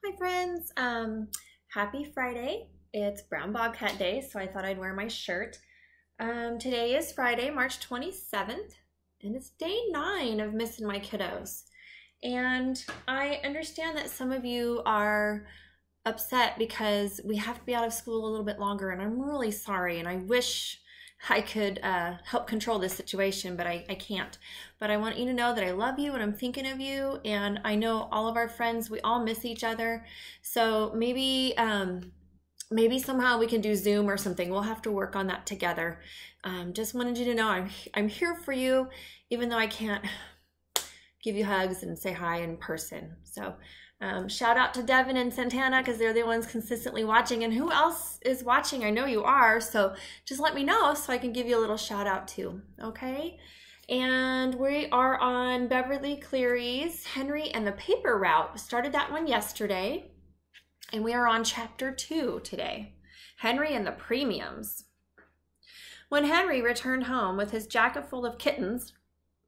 Hi friends, happy Friday. It's Brown Bobcat Day, so I thought I'd wear my shirt. Today is Friday, March 27th, and it's day 9 of missing my kiddos. And I understand that some of you are upset because we have to be out of school a little bit longer, and I'm really sorry, and I wish I could help control this situation, but I can't. But I want you to know that I love you and I'm thinking of you, and I know all of our friends, we all miss each other. So maybe somehow we can do Zoom or something. We'll have to work on that together. Just wanted you to know I'm here for you, even though I can't give you hugs and say hi in person. So shout out to Devin and Santana because they're the ones consistently watching. And who else is watching? I know you are. So just let me know so I can give you a little shout out too. Okay. And we are on Beverly Cleary's Henry and the Paper Route. Started that one yesterday. And we are on chapter 2 today. Henry and the Premiums. When Henry returned home with his jacket full of kittens,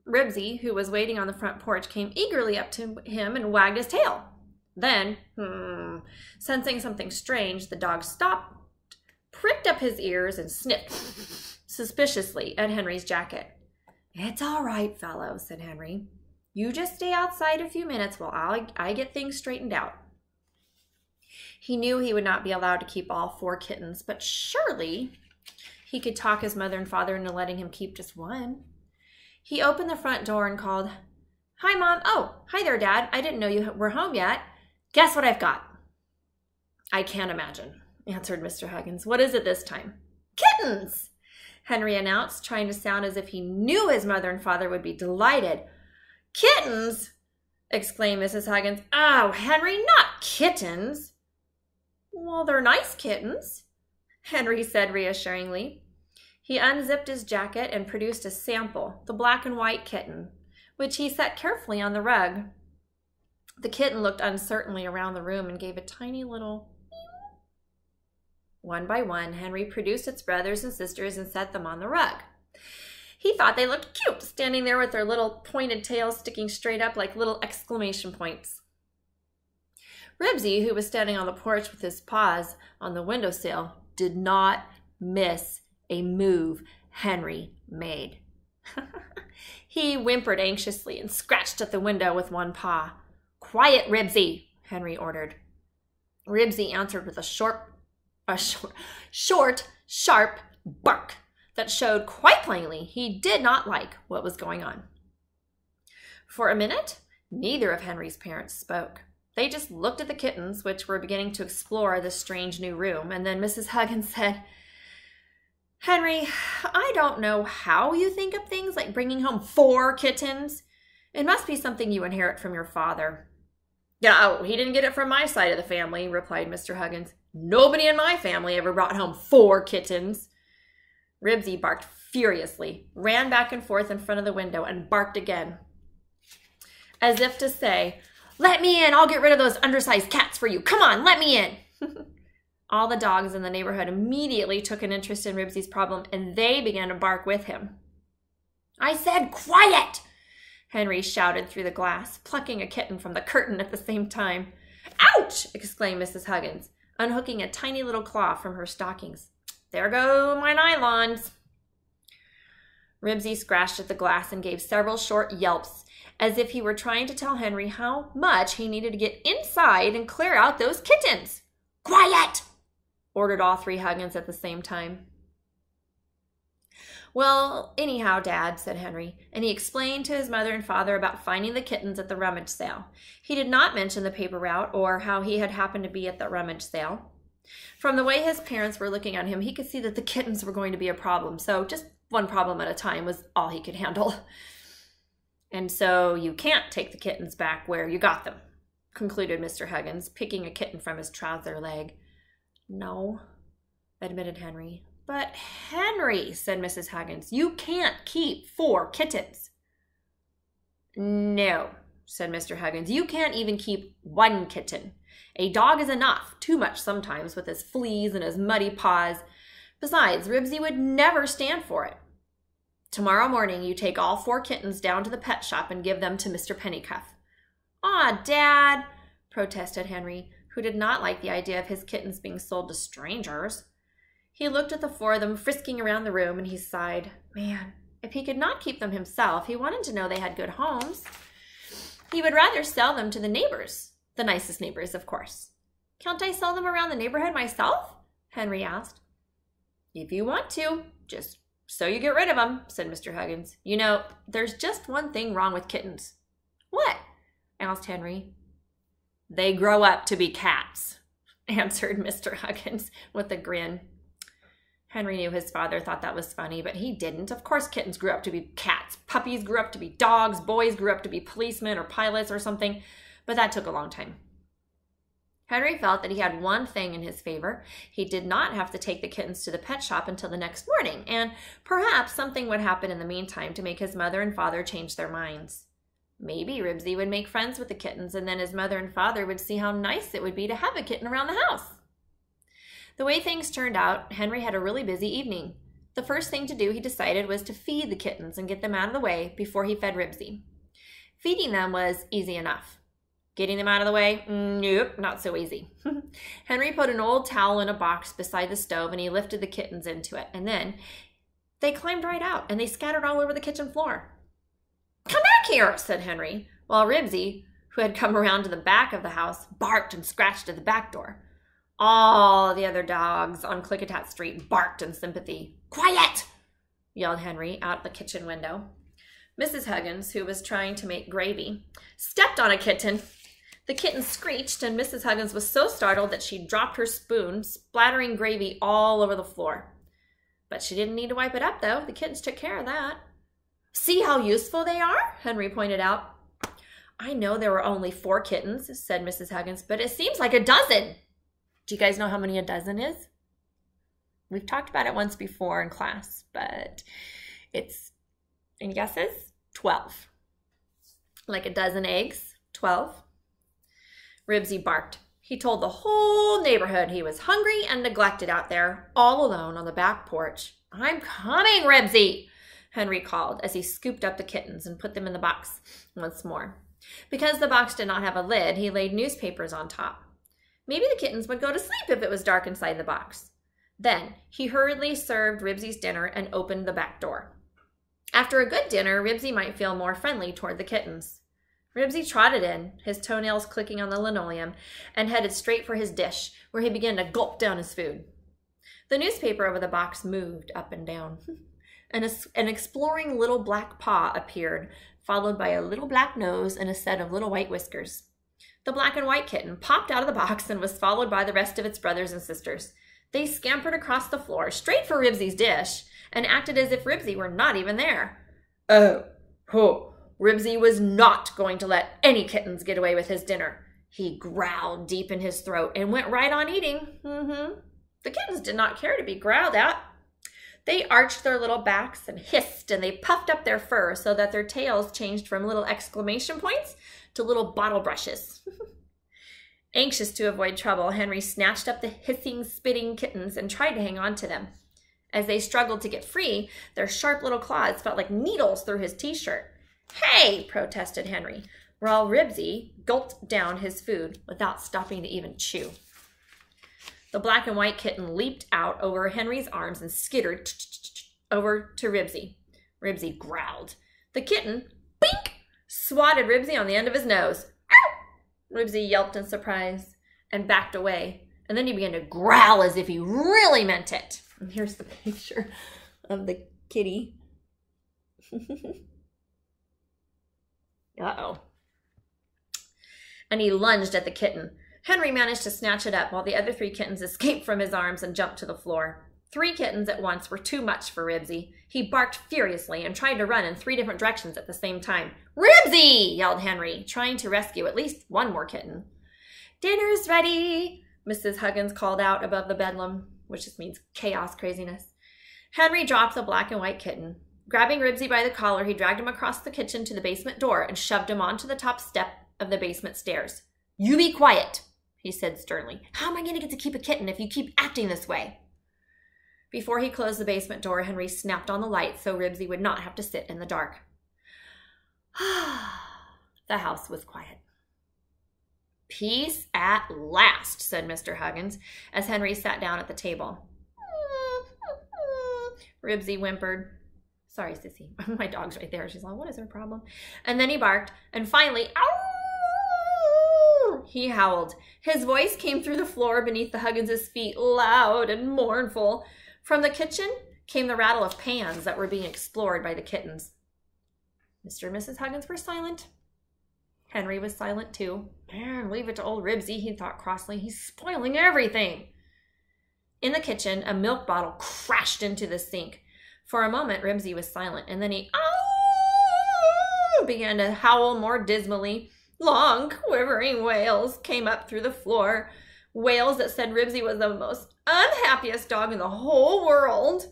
Ribsy, who was waiting on the front porch, came eagerly up to him and wagged his tail. Then, sensing something strange, the dog stopped, pricked up his ears, and sniffed suspiciously at Henry's jacket. "It's all right, fellow," said Henry. "You just stay outside a few minutes while I get things straightened out." He knew he would not be allowed to keep all 4 kittens, but surely he could talk his mother and father into letting him keep just one. He opened the front door and called, "Hi, Mom. Oh, hi there, Dad. I didn't know you were home yet. Guess what I've got?" "I can't imagine," answered Mr. Huggins. "What is it this time?" "Kittens," Henry announced, trying to sound as if he knew his mother and father would be delighted. "Kittens?" exclaimed Mrs. Huggins. "Oh, Henry, not kittens." "Well, they're nice kittens," Henry said reassuringly. He unzipped his jacket and produced a sample, the black and white kitten, which he set carefully on the rug. The kitten looked uncertainly around the room and gave a tiny little meow. One by one, Henry produced its brothers and sisters and set them on the rug. He thought they looked cute, standing there with their little pointed tails sticking straight up like little exclamation points. Ribsy, who was standing on the porch with his paws on the windowsill, did not miss a move Henry made. He whimpered anxiously and scratched at the window with one paw. "Quiet, Ribsy," Henry ordered. Ribsy answered with a short, sharp bark that showed quite plainly he did not like what was going on. For a minute, neither of Henry's parents spoke. They just looked at the kittens, which were beginning to explore this strange new room, and then Mrs. Huggins said, "Henry, I don't know how you think of things like bringing home 4 kittens. It must be something you inherit from your father." "Yeah, he didn't get it from my side of the family," replied Mr. Huggins. "Nobody in my family ever brought home 4 kittens. Ribsy barked furiously, ran back and forth in front of the window, and barked again, as if to say, "Let me in, I'll get rid of those undersized cats for you. Come on, let me in." All the dogs in the neighborhood immediately took an interest in Ribsy's problem, and they began to bark with him. "I said quiet!" Henry shouted through the glass, plucking a kitten from the curtain at the same time. "Ouch!" exclaimed Mrs. Huggins, unhooking a tiny little claw from her stockings. "There go my nylons." Ribsy scratched at the glass and gave several short yelps, as if he were trying to tell Henry how much he needed to get inside and clear out those kittens. "Quiet!" ordered all 3 Huggins at the same time. "Well, anyhow, Dad," said Henry, and he explained to his mother and father about finding the kittens at the rummage sale. He did not mention the paper route or how he had happened to be at the rummage sale. From the way his parents were looking at him, he could see that the kittens were going to be a problem, so just one problem at a time was all he could handle. "And so you can't take the kittens back where you got them," concluded Mr. Huggins, picking a kitten from his trouser leg. "No," admitted Henry. "But Henry," said Mrs. Huggins, "you can't keep 4 kittens. "No," said Mr. Huggins, "you can't even keep 1 kitten. A dog is enough, too much sometimes with his fleas and his muddy paws. Besides, Ribsy would never stand for it. Tomorrow morning you take all 4 kittens down to the pet shop and give them to Mr. Pennycuff." "Aw, Dad," protested Henry, who did not like the idea of his kittens being sold to strangers. He looked at the four of them frisking around the room and he sighed. Man, if he could not keep them himself, he wanted to know they had good homes. He would rather sell them to the neighbors, the nicest neighbors, of course. Can't I sell them around the neighborhood myself? Henry asked. If you want to, just so you get rid of them, said Mr. Huggins. You know, there's just one thing wrong with kittens. What? Asked Henry. They grow up to be cats, answered Mr. Huggins with a grin. Henry knew his father thought that was funny, but he didn't. Of course kittens grew up to be cats. Puppies grew up to be dogs. Boys grew up to be policemen or pilots or something, but that took a long time. Henry felt that he had one thing in his favor. He did not have to take the kittens to the pet shop until the next morning, and perhaps something would happen in the meantime to make his mother and father change their minds. Maybe Ribsy would make friends with the kittens, and then his mother and father would see how nice it would be to have a kitten around the house. The way things turned out, Henry had a really busy evening. The first thing to do, he decided, was to feed the kittens and get them out of the way before he fed Ribsy. Feeding them was easy enough. Getting them out of the way? Nope, not so easy. Henry put an old towel in a box beside the stove and he lifted the kittens into it. And then they climbed right out and they scattered all over the kitchen floor. Come back here, said Henry, while Ribsy, who had come around to the back of the house, barked and scratched at the back door. All the other dogs on Klickitat Street barked in sympathy. Quiet, yelled Henry out the kitchen window. Mrs. Huggins, who was trying to make gravy, stepped on a kitten. The kitten screeched, and Mrs. Huggins was so startled that she dropped her spoon, splattering gravy all over the floor. But she didn't need to wipe it up, though. The kittens took care of that. See how useful they are? Henry pointed out. I know there were only 4 kittens, said Mrs. Huggins, but it seems like a dozen. Do you guys know how many a dozen is? We've talked about it once before in class, but it's, any guesses? 12. Like a dozen eggs, 12. Ribsy barked. He told the whole neighborhood he was hungry and neglected out there, all alone on the back porch. I'm coming, Ribsy, Henry called as he scooped up the kittens and put them in the box once more. Because the box did not have a lid, he laid newspapers on top. Maybe the kittens would go to sleep if it was dark inside the box. Then he hurriedly served Ribsy's dinner and opened the back door. After a good dinner, Ribsy might feel more friendly toward the kittens. Ribsy trotted in, his toenails clicking on the linoleum, and headed straight for his dish, where he began to gulp down his food. The newspaper over the box moved up and down. An exploring little black paw appeared, followed by a little black nose and a set of little white whiskers. The black and white kitten popped out of the box and was followed by the rest of its brothers and sisters. They scampered across the floor, straight for Ribsy's dish, and acted as if Ribsy were not even there. Ribsy was not going to let any kittens get away with his dinner. He growled deep in his throat and went right on eating. The kittens did not care to be growled at. They arched their little backs and hissed, and they puffed up their fur so that their tails changed from little exclamation points to little bottle brushes. Anxious to avoid trouble, Henry snatched up the hissing, spitting kittens and tried to hang on to them. As they struggled to get free, their sharp little claws felt like needles through his t-shirt. Hey, protested Henry, while Ribsy gulped down his food without stopping to even chew. The black and white kitten leaped out over Henry's arms and skittered over to Ribsy. Ribsy growled. The kitten, bink, swatted Ribsy on the end of his nose. Ow! Ribsy yelped in surprise and backed away. And then he began to growl as if he really meant it. And here's the picture of the kitty. Uh-oh. And he lunged at the kitten. Henry managed to snatch it up while the other 3 kittens escaped from his arms and jumped to the floor. 3 kittens at once were too much for Ribsy. He barked furiously and tried to run in 3 different directions at the same time. Ribsy! Yelled Henry, trying to rescue at least one more kitten. Dinner's ready, Mrs. Huggins called out above the bedlam, which just means chaos, craziness. Henry dropped the black and white kitten. Grabbing Ribsy by the collar, he dragged him across the kitchen to the basement door and shoved him onto the top step of the basement stairs. You be quiet, he said sternly. How am I going to get to keep a kitten if you keep acting this way? Before he closed the basement door, Henry snapped on the light so Ribsy would not have to sit in the dark. The house was quiet. Peace at last, said Mr. Huggins, as Henry sat down at the table. Ribsy whimpered. Sorry, Sissy. My dog's right there. She's like, what is her problem? And then he barked, and finally, ow! He howled. His voice came through the floor beneath the Huggins' feet, loud and mournful. From the kitchen came the rattle of pans that were being explored by the kittens. Mr. and Mrs. Huggins were silent. Henry was silent too. Man, leave it to old Ribsy, he thought crossly. He's spoiling everything. In the kitchen, a milk bottle crashed into the sink. For a moment, Ribsy was silent, and then he began to howl more dismally. Long, quivering wails came up through the floor, wails that said Ribsy was the most unhappiest dog in the whole world.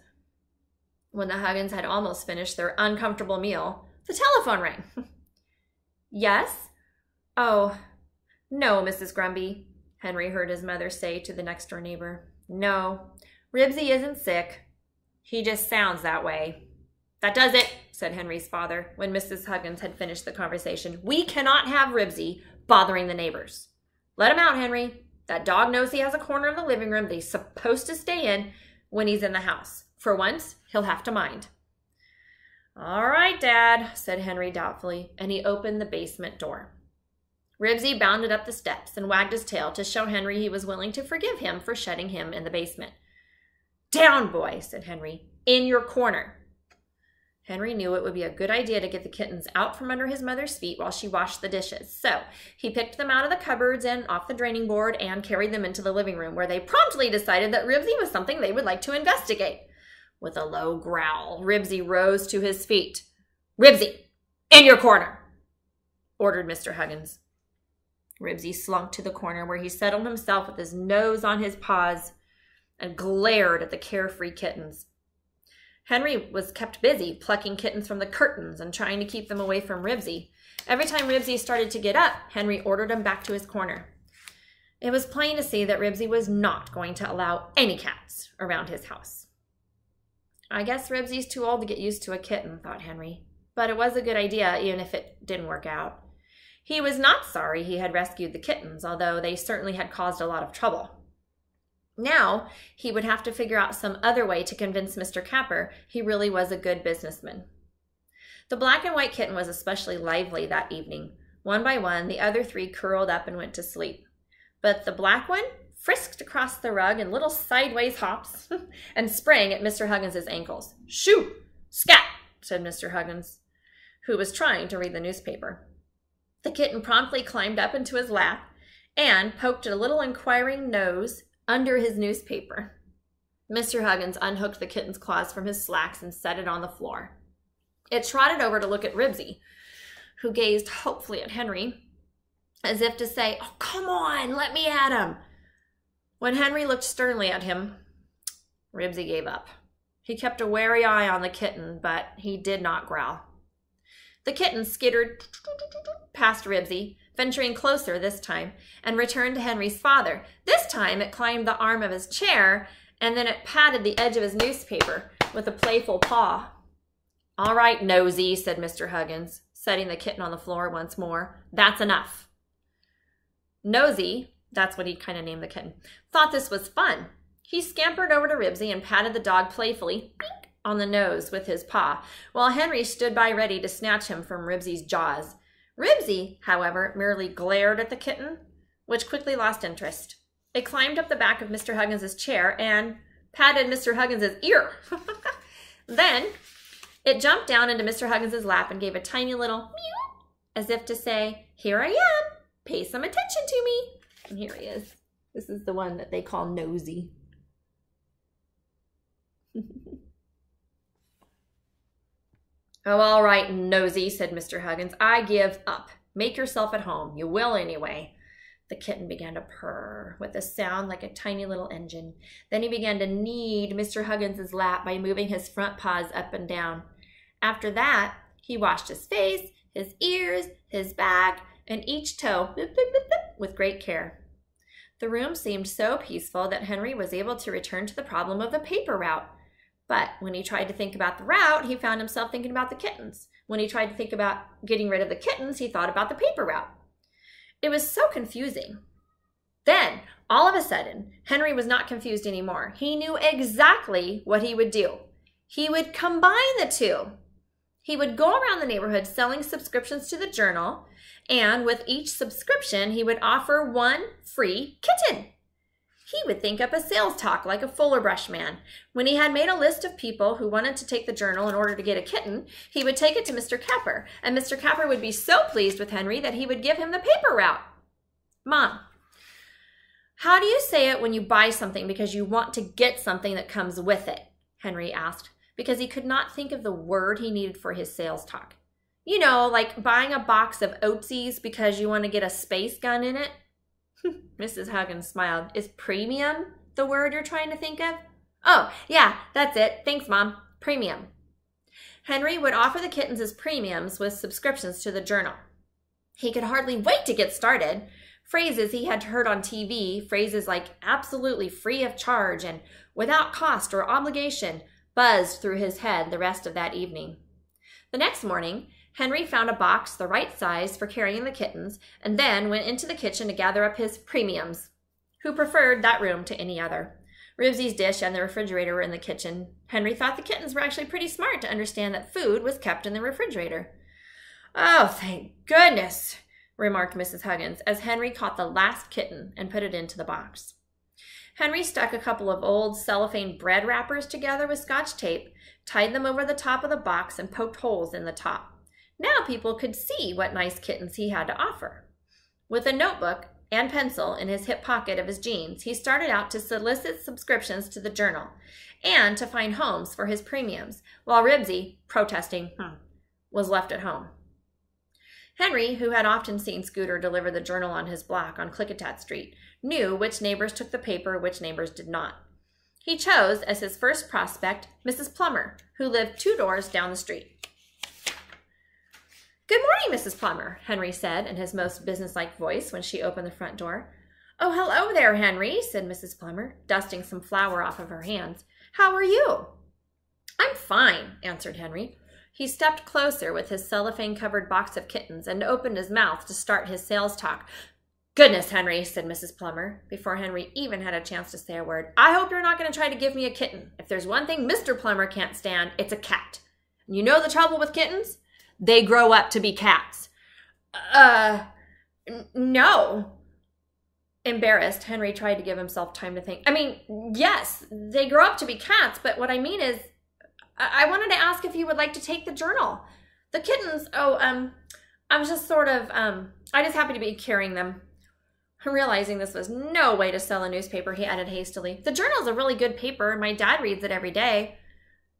When the Huggins had almost finished their uncomfortable meal, the telephone rang. Yes? Oh, no, Mrs. Grumby, Henry heard his mother say to the next-door neighbor. No, Ribsy isn't sick. He just sounds that way. That does it, said Henry's father, when Mrs. Huggins had finished the conversation. We cannot have Ribsy bothering the neighbors. Let him out, Henry. That dog knows he has a corner of the living room that he's supposed to stay in when he's in the house. For once, he'll have to mind. All right, Dad, said Henry doubtfully, and he opened the basement door. Ribsy bounded up the steps and wagged his tail to show Henry he was willing to forgive him for shutting him in the basement. Down, boy, said Henry. In your corner. Henry knew it would be a good idea to get the kittens out from under his mother's feet while she washed the dishes. So he picked them out of the cupboards and off the draining board and carried them into the living room, where they promptly decided that Ribsy was something they would like to investigate. With a low growl, Ribsy rose to his feet. Ribsy, in your corner, ordered Mr. Huggins. Ribsy slunk to the corner, where he settled himself with his nose on his paws and glared at the carefree kittens. Henry was kept busy plucking kittens from the curtains and trying to keep them away from Ribsy. Every time Ribsy started to get up, Henry ordered him back to his corner. It was plain to see that Ribsy was not going to allow any cats around his house. I guess Ribsy's too old to get used to a kitten, thought Henry. But it was a good idea, even if it didn't work out. He was not sorry he had rescued the kittens, although they certainly had caused a lot of trouble. Now, he would have to figure out some other way to convince Mr. Capper he really was a good businessman. The black and white kitten was especially lively that evening. One by one, the other three curled up and went to sleep. But the black one frisked across the rug in little sideways hops and sprang at Mr. Huggins' ankles. Shoo! Scat! Said Mr. Huggins, who was trying to read the newspaper. The kitten promptly climbed up into his lap and poked a little inquiring nose under his newspaper. Mr. Huggins unhooked the kitten's claws from his slacks and set it on the floor. It trotted over to look at Ribsy, who gazed hopefully at Henry, as if to say, "Oh, come on, let me at him." When Henry looked sternly at him, Ribsy gave up. He kept a wary eye on the kitten, but he did not growl. The kitten skittered past Ribsy, venturing closer this time, and returned to Henry's father. This time it climbed the arm of his chair, and then it patted the edge of his newspaper with a playful paw. All right, Nosy, said Mr. Huggins, setting the kitten on the floor once more. That's enough. Nosy, that's what he kind of named the kitten, thought this was fun. He scampered over to Ribsy and patted the dog playfully on the nose with his paw, while Henry stood by ready to snatch him from Ribsy's jaws. Ribsy, however, merely glared at the kitten, which quickly lost interest. It climbed up the back of Mr. Huggins' chair and patted Mr. Huggins' ear. Then it jumped down into Mr. Huggins' lap and gave a tiny little meow, as if to say, "Here I am, pay some attention to me." And here he is. This is the one that they call Nosy. Oh, all right, Nosy, said Mr. Huggins. I give up. Make yourself at home. You will anyway. The kitten began to purr with a sound like a tiny little engine. Then he began to knead Mr. Huggins' lap by moving his front paws up and down. After that, he washed his face, his ears, his back, and each toe with great care. The room seemed so peaceful that Henry was able to return to the problem of the paper route. But when he tried to think about the route, he found himself thinking about the kittens. When he tried to think about getting rid of the kittens, he thought about the paper route. It was so confusing. Then, all of a sudden, Henry was not confused anymore. He knew exactly what he would do. He would combine the two. He would go around the neighborhood selling subscriptions to the journal, and with each subscription, he would offer one free kitten. He would think up a sales talk like a Fuller Brush man. When he had made a list of people who wanted to take the journal in order to get a kitten, he would take it to Mr. Capper, and Mr. Capper would be so pleased with Henry that he would give him the paper route. Mom, how do you say it when you buy something because you want to get something that comes with it? Henry asked, because he could not think of the word he needed for his sales talk. You know, like buying a box of Oatsies because you want to get a space gun in it. Mrs. Huggins smiled. Is premium the word you're trying to think of? Oh, yeah, that's it. Thanks, Mom. Premium. Henry would offer the kittens as premiums with subscriptions to the journal. He could hardly wait to get started. Phrases he had heard on TV, phrases like absolutely free of charge and without cost or obligation, buzzed through his head the rest of that evening. The next morning, Henry found a box the right size for carrying the kittens and then went into the kitchen to gather up his premiums, who preferred that room to any other. Ribsy's dish and the refrigerator were in the kitchen. Henry thought the kittens were actually pretty smart to understand that food was kept in the refrigerator. Oh, thank goodness, remarked Mrs. Huggins as Henry caught the last kitten and put it into the box. Henry stuck a couple of old cellophane bread wrappers together with Scotch tape, tied them over the top of the box, and poked holes in the top. Now people could see what nice kittens he had to offer. With a notebook and pencil in his hip pocket of his jeans, he started out to solicit subscriptions to the journal and to find homes for his premiums, while Ribsy, protesting, was left at home. Henry, who had often seen Scooter deliver the journal on his block on Klickitat Street, knew which neighbors took the paper, which neighbors did not. He chose as his first prospect Mrs. Plummer, who lived 2 doors down the street. Good morning, Mrs. Plummer, Henry said in his most businesslike voice when she opened the front door. Oh, hello there, Henry, said Mrs. Plummer, dusting some flour off of her hands. How are you? I'm fine, answered Henry. He stepped closer with his cellophane-covered box of kittens and opened his mouth to start his sales talk. Goodness, Henry, said Mrs. Plummer, before Henry even had a chance to say a word. I hope you're not going to try to give me a kitten. If there's one thing Mr. Plummer can't stand, it's a cat. And you know the trouble with kittens? They grow up to be cats. No. Embarrassed, Henry tried to give himself time to think. I mean, yes, they grow up to be cats, but what I mean is, I wanted to ask if you would like to take the journal. The kittens, I was just sort of, I just happened to be carrying them. Realizing this was no way to sell a newspaper, he added hastily, the journal's a really good paper. My dad reads it every day.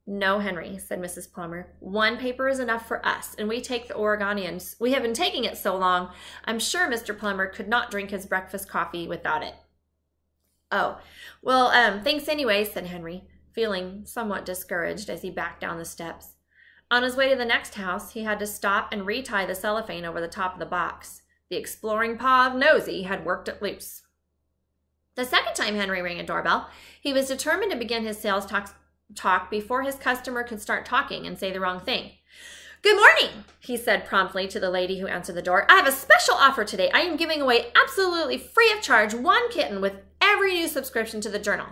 No, Henry, said Mrs. Plummer. One paper is enough for us, and we take the Oregonians. We have been taking it so long, I'm sure Mr. Plummer could not drink his breakfast coffee without it. Oh, well, thanks anyway, said Henry, feeling somewhat discouraged as he backed down the steps. On his way to the next house, he had to stop and retie the cellophane over the top of the box. The exploring paw of Nosy had worked it loose. The second time Henry rang a doorbell, he was determined to begin his sales talk before his customer could start talking and say the wrong thing. Good morning, he said promptly to the lady who answered the door. I have a special offer today. I am giving away absolutely free of charge 1 kitten with every new subscription to the journal.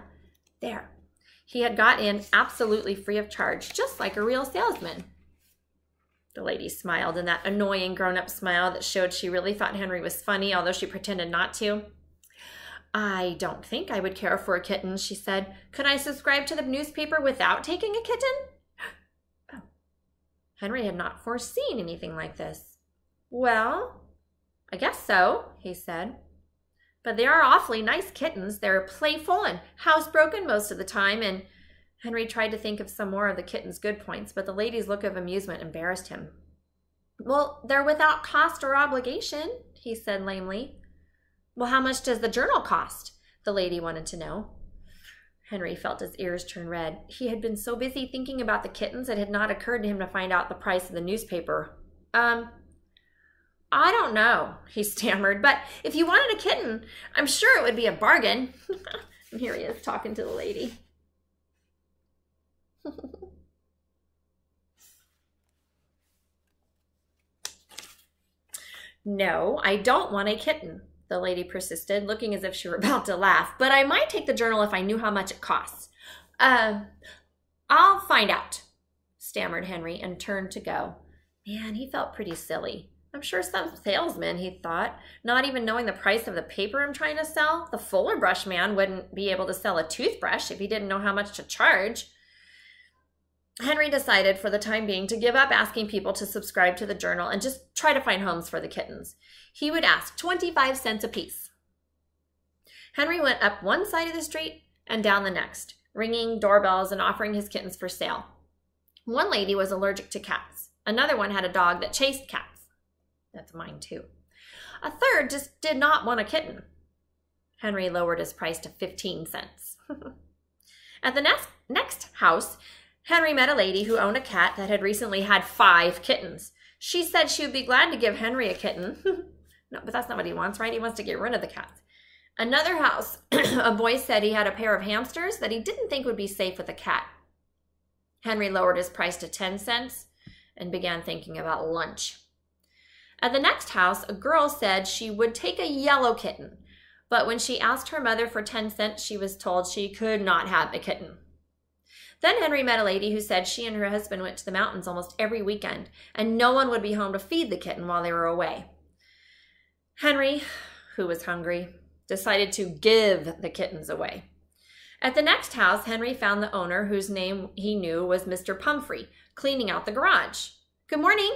There. He had got in absolutely free of charge, just like a real salesman. The lady smiled in that annoying grown-up smile that showed she really thought Henry was funny, although she pretended not to. I don't think I would care for a kitten, she said. Could I subscribe to the newspaper without taking a kitten? Oh. Henry had not foreseen anything like this. Well, I guess so, he said. But they are awfully nice kittens. They're playful and housebroken most of the time, and Henry tried to think of some more of the kitten's good points, but the lady's look of amusement embarrassed him. Well, they're without cost or obligation, he said lamely. Well, how much does the journal cost? The lady wanted to know. Henry felt his ears turn red. He had been so busy thinking about the kittens it had not occurred to him to find out the price of the newspaper. I don't know, he stammered, but if you wanted a kitten, I'm sure it would be a bargain. And here he is talking to the lady. No, I don't want a kitten, the lady persisted, looking as if she were about to laugh. But I might take the journal if I knew how much it costs. I'll find out, stammered Henry and turned to go. Man, he felt pretty silly. I'm sure some salesman, he thought, not even knowing the price of the paper I'm trying to sell. The Fuller Brush man wouldn't be able to sell a toothbrush if he didn't know how much to charge. Henry decided for the time being to give up asking people to subscribe to the journal and just try to find homes for the kittens. He would ask 25 cents apiece. Henry went up one side of the street and down the next, ringing doorbells and offering his kittens for sale. One lady was allergic to cats. Another one had a dog that chased cats. That's mine too. A third just did not want a kitten. Henry lowered his price to 15 cents. At the next house, Henry met a lady who owned a cat that had recently had 5 kittens. She said she would be glad to give Henry a kitten. No, but that's not what he wants, right? He wants to get rid of the cats. Another house, a boy said he had a pair of hamsters that he didn't think would be safe with a cat. Henry lowered his price to 10 cents and began thinking about lunch. At the next house, a girl said she would take a yellow kitten, but when she asked her mother for 10 cents, she was told she could not have a kitten. Then Henry met a lady who said she and her husband went to the mountains almost every weekend, and no one would be home to feed the kitten while they were away. Henry, who was hungry, decided to give the kittens away. At the next house, Henry found the owner, whose name he knew was Mr. Pumphrey, cleaning out the garage. Good morning.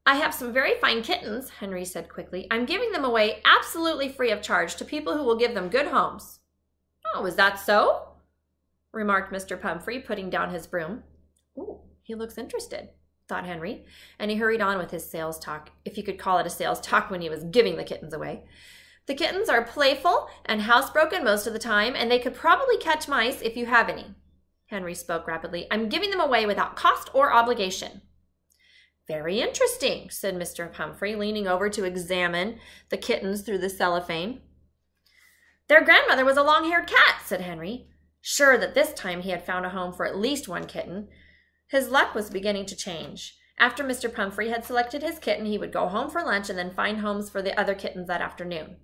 I have some very fine kittens, Henry said quickly. I'm giving them away absolutely free of charge to people who will give them good homes. Oh, is that so? Remarked Mr. Pumphrey, putting down his broom. Ooh, he looks interested, thought Henry, and he hurried on with his sales talk, if you could call it a sales talk when he was giving the kittens away. The kittens are playful and housebroken most of the time, and they could probably catch mice if you have any. Henry spoke rapidly. I'm giving them away without cost or obligation. Very interesting, said Mr. Pumphrey, leaning over to examine the kittens through the cellophane. Their grandmother was a long-haired cat, said Henry, sure that this time he had found a home for at least one kitten. His luck was beginning to change. After Mr. Pumphrey had selected his kitten, he would go home for lunch and then find homes for the other kittens that afternoon.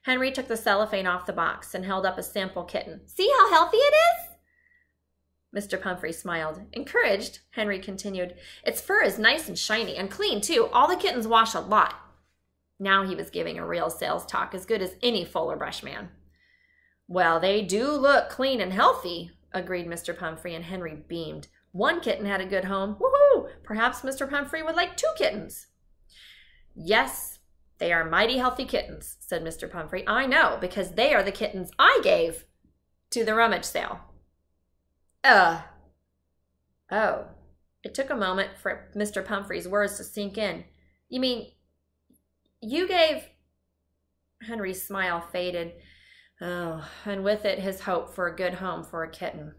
Henry took the cellophane off the box and held up a sample kitten. See how healthy it is? Mr. Pumphrey smiled. Encouraged, Henry continued, its fur is nice and shiny and clean, too. All the kittens wash a lot. Now he was giving a real sales talk, as good as any Fuller Brush man. Well, they do look clean and healthy, agreed Mr. Pumphrey, and Henry beamed. One kitten had a good home. Woohoo! Perhaps Mr. Pumphrey would like 2 kittens. Yes, they are mighty healthy kittens, said Mr. Pumphrey. I know, because they are the kittens I gave to the rummage sale. Oh. It took a moment for Mr. Pumphrey's words to sink in. You mean, you gave... Henry's smile faded. Oh, and with it his hope for a good home for a kitten.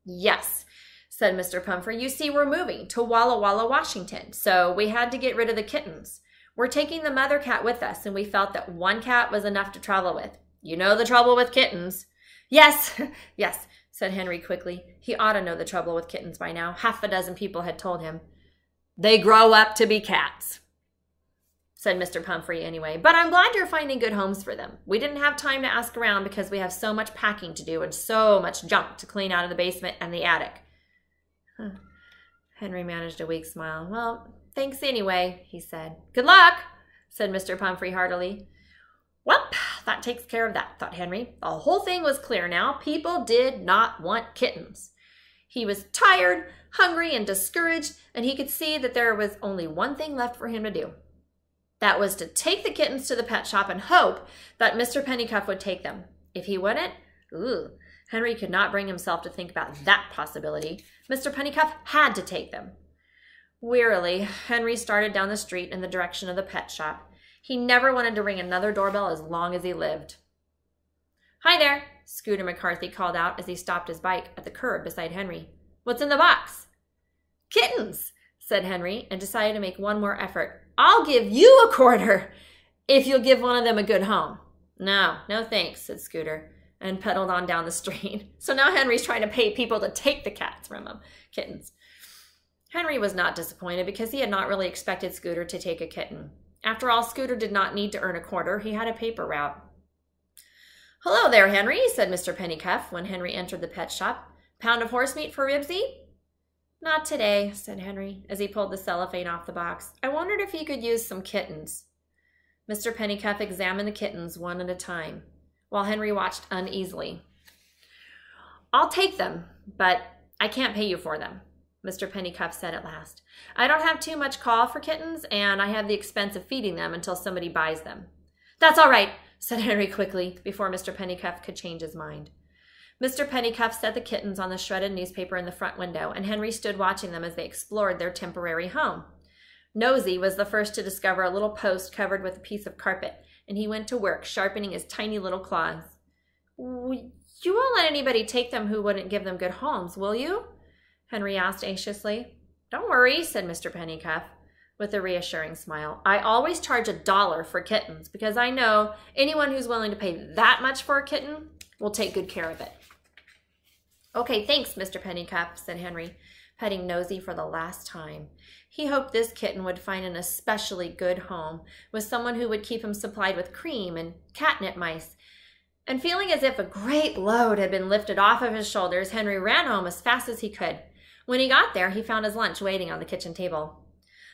Yes, said Mr. Pumphrey. You see, we're moving to Walla Walla, Washington, so we had to get rid of the kittens. We're taking the mother cat with us, and we felt that one cat was enough to travel with. You know the trouble with kittens. Yes, yes, said Henry quickly. He ought to know the trouble with kittens by now. 6 people had told him. They grow up to be cats, said Mr. Pumphrey anyway. But I'm glad you're finding good homes for them. We didn't have time to ask around because we have so much packing to do and so much junk to clean out of the basement and the attic. Henry managed a weak smile. Well, thanks anyway, he said. Good luck, said Mr. Pumphrey heartily. Well, that takes care of that, thought Henry. The whole thing was clear now. People did not want kittens. He was tired, hungry, and discouraged, and he could see that there was only one thing left for him to do. That was to take the kittens to the pet shop and hope that Mr. Pennycuff would take them. If he wouldn't, Henry could not bring himself to think about that possibility. Mr. Pennycuff had to take them. Wearily, Henry started down the street in the direction of the pet shop. He never wanted to ring another doorbell as long as he lived. Hi there, Scooter McCarthy called out as he stopped his bike at the curb beside Henry. What's in the box? Kittens, said Henry, and decided to make one more effort. I'll give you a quarter if you'll give one of them a good home. No thanks, said Scooter, and pedaled on down the street. So now Henry's trying to pay people to take the cats from him, kittens. Henry was not disappointed because he had not really expected Scooter to take a kitten. After all, Scooter did not need to earn a quarter. He had a paper route. "Hello there, Henry," said Mr. Pennycuff when Henry entered the pet shop. "Pound of horse meat for Ribsy?" "Not today," said Henry, as he pulled the cellophane off the box. "I wondered if he could use some kittens." Mr. Pennycuff examined the kittens one at a time, while Henry watched uneasily. "I'll take them, but I can't pay you for them," Mr. Pennycuff said at last. "I don't have too much call for kittens, and I have the expense of feeding them until somebody buys them." "That's all right," said Henry quickly, before Mr. Pennycuff could change his mind. Mr. Pennycuff set the kittens on the shredded newspaper in the front window, and Henry stood watching them as they explored their temporary home. Nosy was the first to discover a little post covered with a piece of carpet, and he went to work sharpening his tiny little claws. "You won't let anybody take them who wouldn't give them good homes, will you?" Henry asked anxiously. "Don't worry," said Mr. Pennycuff, with a reassuring smile. "I always charge $1 for kittens, because I know anyone who's willing to pay that much for a kitten will take good care of it." "Okay, thanks, Mr. Pennycuff," said Henry, petting Nosy for the last time. He hoped this kitten would find an especially good home with someone who would keep him supplied with cream and catnip mice. And feeling as if a great load had been lifted off of his shoulders, Henry ran home as fast as he could. When he got there, he found his lunch waiting on the kitchen table.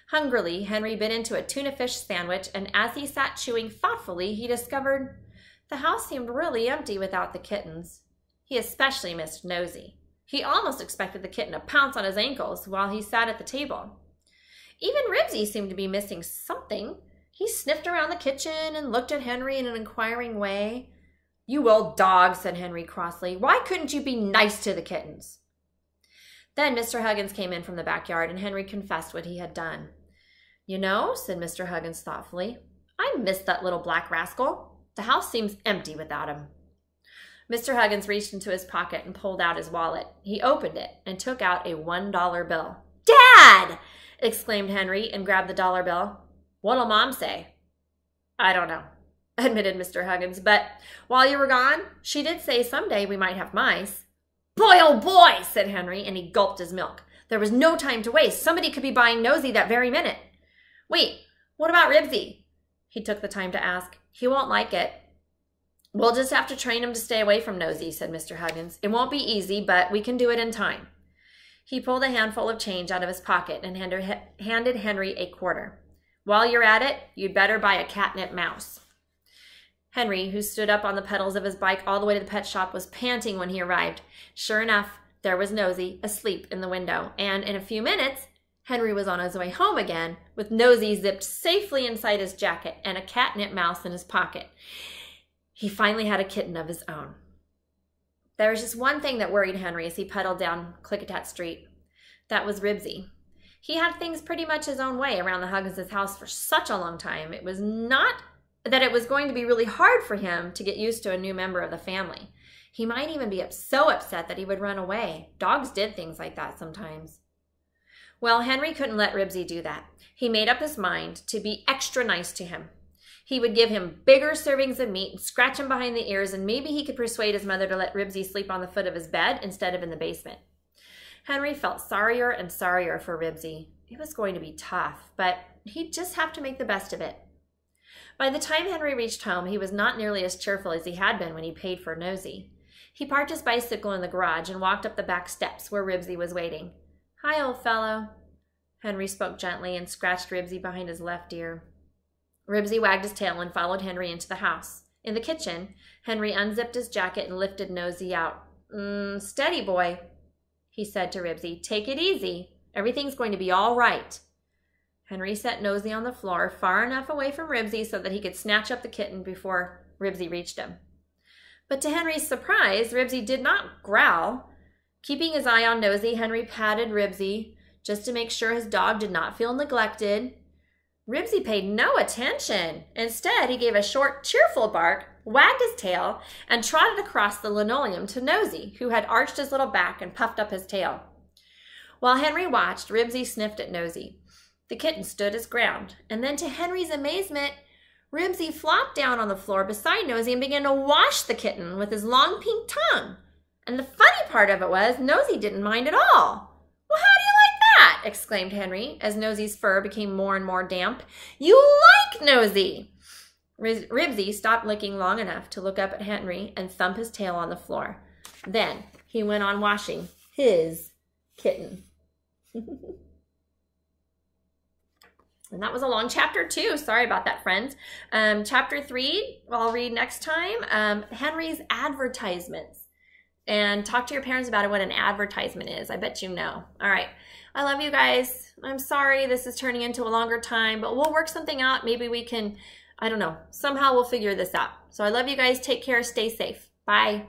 Hungrily, Henry bit into a tuna fish sandwich, and as he sat chewing thoughtfully, he discovered the house seemed really empty without the kittens. He especially missed Nosy. He almost expected the kitten to pounce on his ankles while he sat at the table. Even Ribsy seemed to be missing something. He sniffed around the kitchen and looked at Henry in an inquiring way. "You old dog," said Henry crossly. "Why couldn't you be nice to the kittens?" Then Mr. Huggins came in from the backyard, and Henry confessed what he had done. "You know," said Mr. Huggins thoughtfully, "I missed that little black rascal. The house seems empty without him." Mr. Huggins reached into his pocket and pulled out his wallet. He opened it and took out a $1 bill. "Dad!" exclaimed Henry and grabbed the dollar bill. "What'll Mom say?" "I don't know," admitted Mr. Huggins, "but while you were gone, she did say someday we might have mice." "Boy, oh boy," said Henry, and he gulped his milk. There was no time to waste. Somebody could be buying Nosy that very minute. "Wait, what about Ribsy?" he took the time to ask. "He won't like it." "We'll just have to train him to stay away from Nosy," said Mr. Huggins. "It won't be easy, but we can do it in time." He pulled a handful of change out of his pocket and handed Henry a quarter. "While you're at it, you'd better buy a catnip mouse." Henry, who stood up on the pedals of his bike all the way to the pet shop, was panting when he arrived. Sure enough, there was Nosy asleep in the window, and in a few minutes, Henry was on his way home again, with Nosy zipped safely inside his jacket and a catnip mouse in his pocket. He finally had a kitten of his own. There was just one thing that worried Henry as he pedaled down Klickitat Street. That was Ribsy. He had things pretty much his own way around the Huggins' house for such a long time. It was not that it was going to be really hard for him to get used to a new member of the family. He might even be so upset that he would run away. Dogs did things like that sometimes. Well, Henry couldn't let Ribsy do that. He made up his mind to be extra nice to him. He would give him bigger servings of meat and scratch him behind the ears, and maybe he could persuade his mother to let Ribsy sleep on the foot of his bed instead of in the basement. Henry felt sorrier and sorrier for Ribsy. It was going to be tough, but he'd just have to make the best of it. By the time Henry reached home, he was not nearly as cheerful as he had been when he paid for Nosy. He parked his bicycle in the garage and walked up the back steps where Ribsy was waiting. "Hi, old fellow." Henry spoke gently and scratched Ribsy behind his left ear. Ribsy wagged his tail and followed Henry into the house. In the kitchen, Henry unzipped his jacket and lifted Nosy out. Steady, boy," he said to Ribsy. "Take it easy. Everything's going to be all right." Henry set Nosy on the floor far enough away from Ribsy so that he could snatch up the kitten before Ribsy reached him. But to Henry's surprise, Ribsy did not growl. Keeping his eye on Nosy, Henry patted Ribsy just to make sure his dog did not feel neglected. Ribsy paid no attention. Instead, he gave a short, cheerful bark, wagged his tail, and trotted across the linoleum to Nosy, who had arched his little back and puffed up his tail. While Henry watched, Ribsy sniffed at Nosy. The kitten stood his ground, and then to Henry's amazement, Ribsy flopped down on the floor beside Nosy and began to wash the kitten with his long pink tongue. And the funny part of it was, Nosy didn't mind at all. "Well, how do you like that?" that?" exclaimed Henry, as Nosy's fur became more and more damp. "You like Nosy!" Ribsy stopped licking long enough to look up at Henry and thump his tail on the floor. Then he went on washing his kitten. And that was a long chapter too. Sorry about that, friends. Chapter 3, I'll read next time. Henry's advertisements. And talk to your parents about what an advertisement is. I bet you know. All right. I love you guys. I'm sorry this is turning into a longer time, but we'll work something out. Maybe we can, I don't know, somehow we'll figure this out. So I love you guys. Take care. Stay safe. Bye.